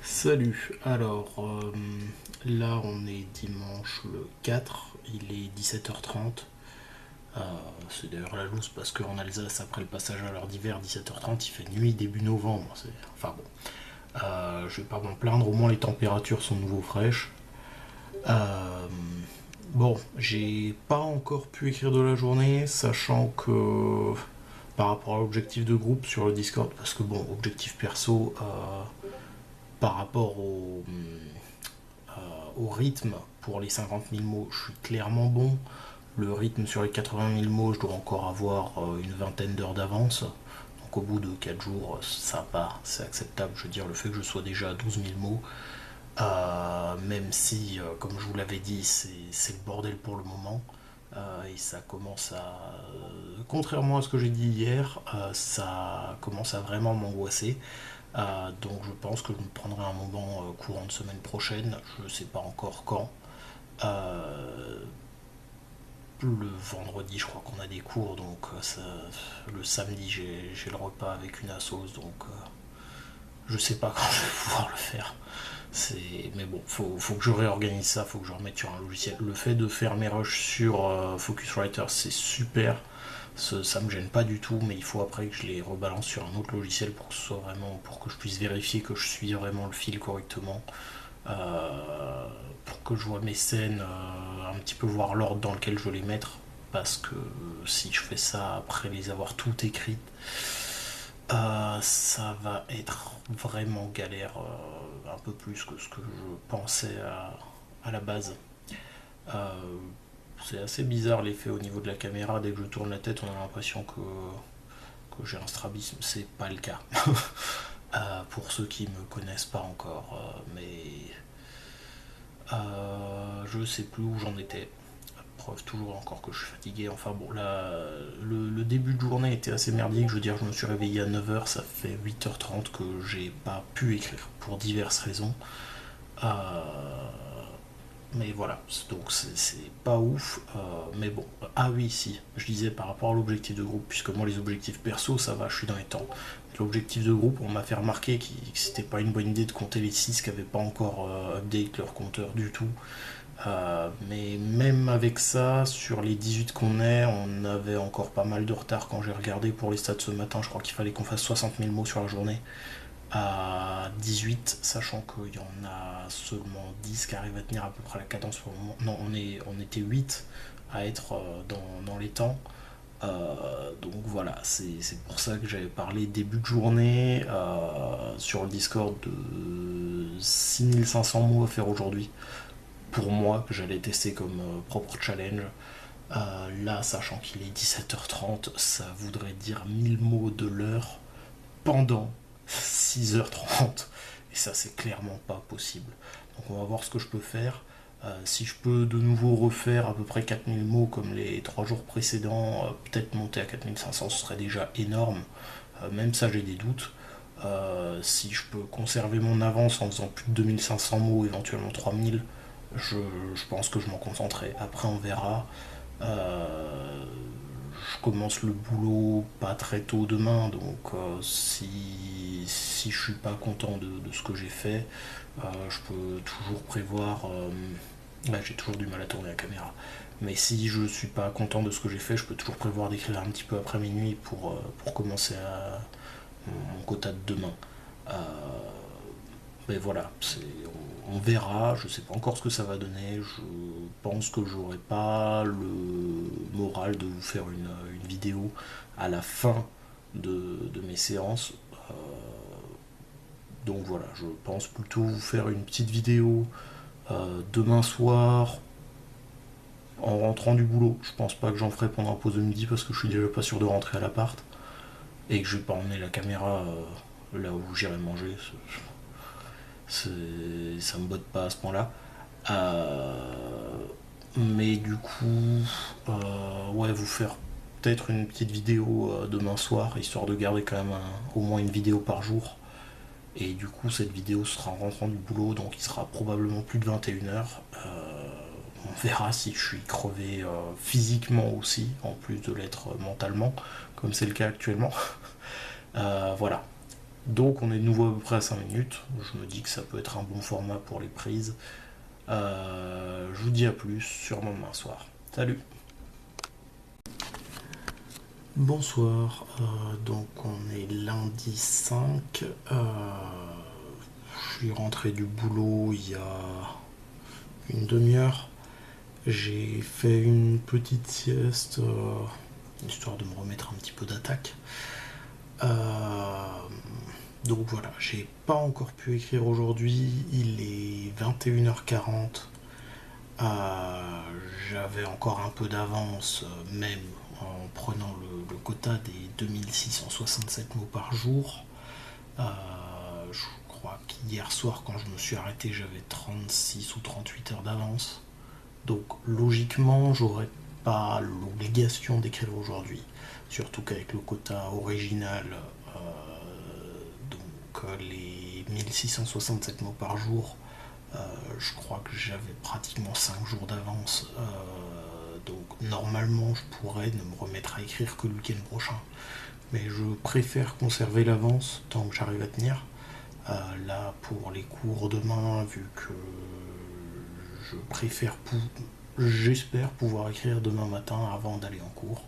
Salut, alors là on est dimanche le 4, il est 17h30. C'est d'ailleurs la loose parce qu'en Alsace, après le passage à l'heure d'hiver, 17h30, il fait nuit début novembre. Enfin bon, je vais pas m'en plaindre, au moins les températures sont nouveau fraîches. Euh, bon, j'ai pas encore pu écrire de la journée, sachant que par rapport à l'objectif de groupe sur le Discord, parce que bon, objectif perso, par rapport au rythme pour les 50 000 mots, je suis clairement bon. Le rythme sur les 80 000 mots, je dois encore avoir une vingtaine d'heures d'avance. Donc au bout de 4 jours, ça va, c'est acceptable. Je veux dire, le fait que je sois déjà à 12 000 mots, même si, comme je vous l'avais dit, c'est le bordel pour le moment. Et ça commence à, contrairement à ce que j'ai dit hier, ça commence à vraiment m'angoisser. Donc je pense que je me prendrai un moment courant de semaine prochaine, je ne sais pas encore quand. Euh, le vendredi, je crois qu'on a des cours, donc le samedi, j'ai le repas avec une assos, donc je sais pas quand je vais pouvoir le faire. Mais bon, faut que je réorganise ça, faut que je remette sur un logiciel. Le fait de faire mes rushs sur Focuswriter, c'est super. Ça me gêne pas du tout, mais il faut après que je les rebalance sur un autre logiciel pour que ce soit vraiment, pour que je puisse vérifier que je suis vraiment le fil correctement, pour que je vois mes scènes, un petit peu voir l'ordre dans lequel je vais les mettre, parce que si je fais ça après les avoir toutes écrites, ça va être vraiment galère, un peu plus que ce que je pensais à la base. Euh, c'est assez bizarre l'effet au niveau de la caméra, dès que je tourne la tête on a l'impression que j'ai un strabisme, c'est pas le cas. Pour ceux qui me connaissent pas encore, mais je sais plus où j'en étais. Preuve toujours encore que je suis fatigué. Enfin bon, là, le début de journée était assez merdique. Je veux dire, je me suis réveillé à 9h, ça fait 8h30 que j'ai pas pu écrire pour diverses raisons. Euh, mais voilà, donc c'est pas ouf. Mais bon, ah oui, si, je disais par rapport à l'objectif de groupe, puisque moi les objectifs perso, ça va, je suis dans les temps. L'objectif de groupe, on m'a fait remarquer que c'était pas une bonne idée de compter les 6 qui n'avaient pas encore update leur compteur du tout. Mais même avec ça, sur les 18 qu'on est, on avait encore pas mal de retard quand j'ai regardé pour les stats ce matin. Je crois qu'il fallait qu'on fasse 60 000 mots sur la journée à 18, sachant qu'il y en a seulement 10 qui arrivent à tenir à peu près la cadence pour le moment. Non, on était 8 à être dans les temps. Donc voilà, c'est pour ça que j'avais parlé début de journée sur le Discord de 6 500 mots à faire aujourd'hui pour moi que j'allais tester comme propre challenge. Là, sachant qu'il est 17h30, ça voudrait dire 1000 mots de l'heure pendant 6h30. Et ça, c'est clairement pas possible. Donc on va voir ce que je peux faire. Si je peux de nouveau refaire à peu près 4000 mots comme les 3 jours précédents, peut-être monter à 4500, ce serait déjà énorme. Même ça, j'ai des doutes. Si je peux conserver mon avance en faisant plus de 2500 mots, éventuellement 3000, je pense que je m'en concentrerai. Après, on verra. Je commence le boulot pas très tôt demain, donc si je suis pas content de ce que j'ai fait, je peux toujours prévoir. Ouais, j'ai toujours du mal à tourner la caméra. Mais si je suis pas content de ce que j'ai fait, je peux toujours prévoir d'écrire un petit peu après minuit pour commencer mon quota de demain. Euh, mais voilà, on verra, je sais pas encore ce que ça va donner, je pense que j'aurai pas le moral de vous faire une vidéo à la fin de mes séances. Euh, donc voilà, je pense plutôt vous faire une petite vidéo demain soir en rentrant du boulot. Je pense pas que j'en ferai pendant la pause de midi parce que je suis déjà pas sûr de rentrer à l'appart et que je vais pas emmener la caméra là où j'irai manger. Ça me botte pas à ce point-là. Euh, mais du coup, ouais, vous faire peut-être une petite vidéo demain soir, histoire de garder quand même au moins une vidéo par jour. Et du coup, cette vidéo sera en rentrant du boulot, donc il sera probablement plus de 21h. On verra si je suis crevé physiquement aussi, en plus de l'être mentalement, comme c'est le cas actuellement. Voilà. Donc on est de nouveau à peu près à 5 minutes. Je me dis que ça peut être un bon format pour les prises. Je vous dis à plus, sûrement demain soir. Salut. Bonsoir, donc on est lundi 5. Je suis rentré du boulot il y a une demi-heure. J'ai fait une petite sieste, histoire de me remettre un petit peu d'attaque. Donc voilà, j'ai pas encore pu écrire aujourd'hui, il est 21h40. J'avais encore un peu d'avance, même en prenant le quota des 2667 mots par jour. Je crois qu'hier soir, quand je me suis arrêté, j'avais 36 ou 38 heures d'avance. Donc logiquement, j'aurais pas l'obligation d'écrire aujourd'hui. Surtout qu'avec le quota original, les 1667 mots par jour, je crois que j'avais pratiquement 5 jours d'avance. Donc normalement, je pourrais ne me remettre à écrire que le week-end prochain. Mais je préfère conserver l'avance tant que j'arrive à tenir. Là, pour les cours demain, vu que je préfère, j'espère pouvoir écrire demain matin avant d'aller en cours.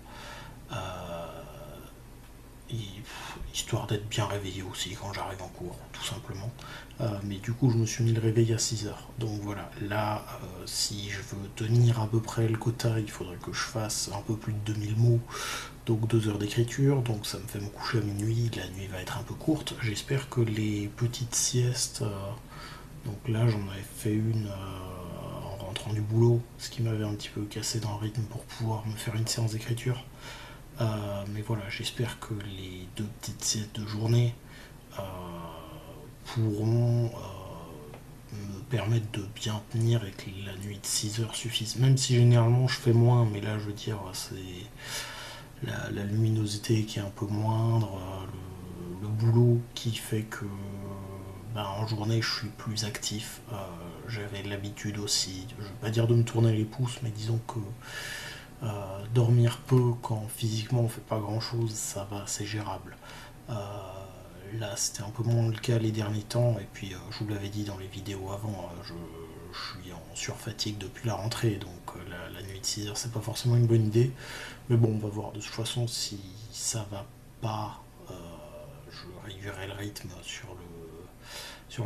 Histoire d'être bien réveillé aussi quand j'arrive en cours, tout simplement. Mais du coup, je me suis mis le réveil à 6h. Donc voilà, là, si je veux tenir à peu près le quota, il faudrait que je fasse un peu plus de 2000 mots, donc 2 heures d'écriture. Donc ça me fait me coucher à minuit, la nuit va être un peu courte. J'espère que les petites siestes, donc là, j'en avais fait une en rentrant du boulot, ce qui m'avait un petit peu cassé dans le rythme pour pouvoir me faire une séance d'écriture. Mais voilà, j'espère que les 2 petites siestes de journée pourront me permettre de bien tenir et que la nuit de 6 heures suffise. Même si généralement je fais moins, mais là je veux dire, c'est la luminosité qui est un peu moindre, le boulot qui fait que en journée je suis plus actif. J'avais l'habitude aussi, je ne veux pas dire de me tourner les pouces, mais disons que dormir peu quand physiquement on fait pas grand chose, ça va, c'est gérable. Là c'était un peu moins le cas les derniers temps, et puis je vous l'avais dit dans les vidéos avant, je suis en surfatigue depuis la rentrée, donc la nuit de 6 heures c'est pas forcément une bonne idée, mais bon, on va voir. De toute façon, si ça va pas, je réduirai le rythme sur le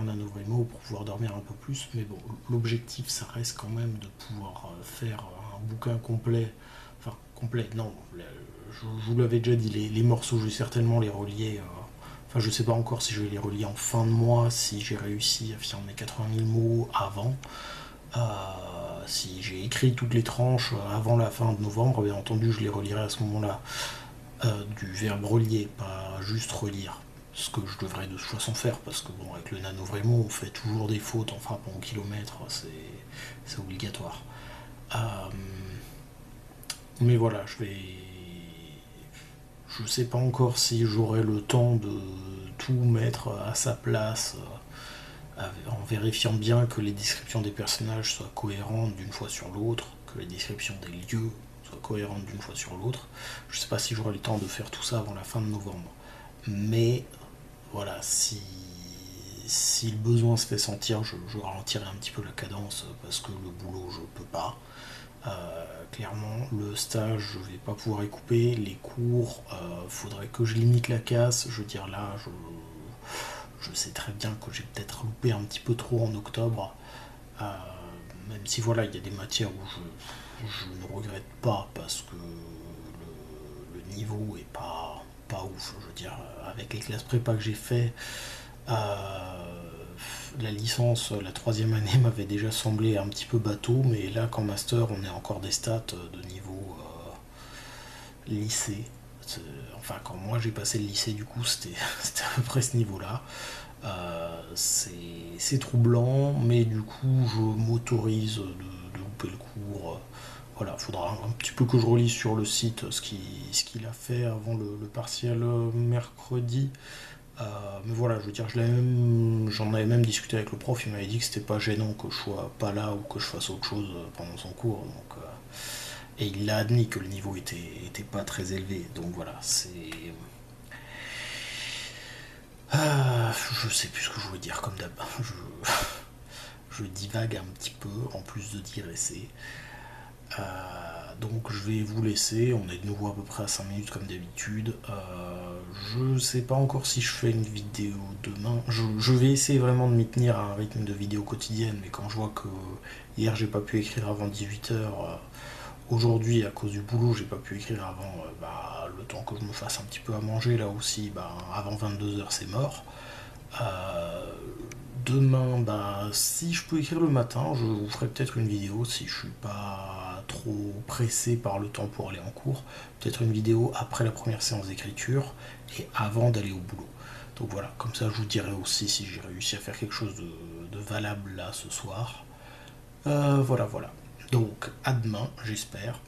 NaNoWriMo pour pouvoir dormir un peu plus, mais bon, l'objectif ça reste quand même de pouvoir faire un bouquin complet. Enfin, complet, non, je vous l'avais déjà dit, les morceaux, je vais certainement les relier. Enfin, je sais pas encore si je vais les relier en fin de mois, si j'ai réussi à finir mes 80 000 mots avant. Si j'ai écrit toutes les tranches avant la fin de novembre, bien entendu, je les relirai à ce moment-là. Du verbe relier, pas juste relire. Ce que je devrais de toute façon faire, parce que bon, avec le NaNoWriMo, on fait toujours des fautes en frappant au kilomètre, c'est obligatoire. Mais voilà, je sais pas encore si j'aurai le temps de tout mettre à sa place, en vérifiant bien que les descriptions des personnages soient cohérentes d'une fois sur l'autre, que les descriptions des lieux soient cohérentes d'une fois sur l'autre. Je sais pas si j'aurai le temps de faire tout ça avant la fin de novembre. Mais voilà, si le besoin se fait sentir, je ralentirai un petit peu la cadence, parce que le boulot, je peux pas. Clairement, le stage, je vais pas pouvoir y couper. Les cours, faudrait que je limite la casse. Je veux dire, là, je sais très bien que j'ai peut-être loupé un petit peu trop en octobre. Même si voilà, il y a des matières où je ne regrette pas, parce que le niveau est pas ouf. Je veux dire, avec les classes prépa que j'ai fait, la licence, la troisième année m'avait déjà semblé un petit peu bateau, mais là qu'en master on est encore des stats de niveau lycée. Enfin, quand moi j'ai passé le lycée, du coup c'était à peu près ce niveau-là. C'est troublant, mais du coup je m'autorise de louper le cours. Voilà, il faudra un petit peu que je relise sur le site ce qu'il a fait avant le partiel mercredi. Mais voilà, je veux dire, j'en avais même discuté avec le prof, il m'avait dit que c'était pas gênant que je sois pas là ou que je fasse autre chose pendant son cours. Donc, et il l'a admis que le niveau était pas très élevé. Donc voilà, Je sais plus ce que je voulais dire comme d'hab. Je divague un petit peu, en plus de digresser. Donc je vais vous laisser, on est de nouveau à peu près à 5 minutes comme d'habitude. Je sais pas encore si je fais une vidéo demain. Je vais essayer vraiment de m'y tenir à un rythme de vidéo quotidienne, mais quand je vois que hier j'ai pas pu écrire avant 18h, aujourd'hui à cause du boulot j'ai pas pu écrire avant le temps que je me fasse un petit peu à manger là aussi, avant 22h c'est mort. Euh, Demain, si je peux écrire le matin, je vous ferai peut-être une vidéo si je suis pas trop pressé par le temps pour aller en cours. Peut-être une vidéo après la première séance d'écriture et avant d'aller au boulot. Donc voilà, comme ça je vous dirai aussi si j'ai réussi à faire quelque chose de valable là ce soir. Voilà, voilà. Donc à demain, j'espère.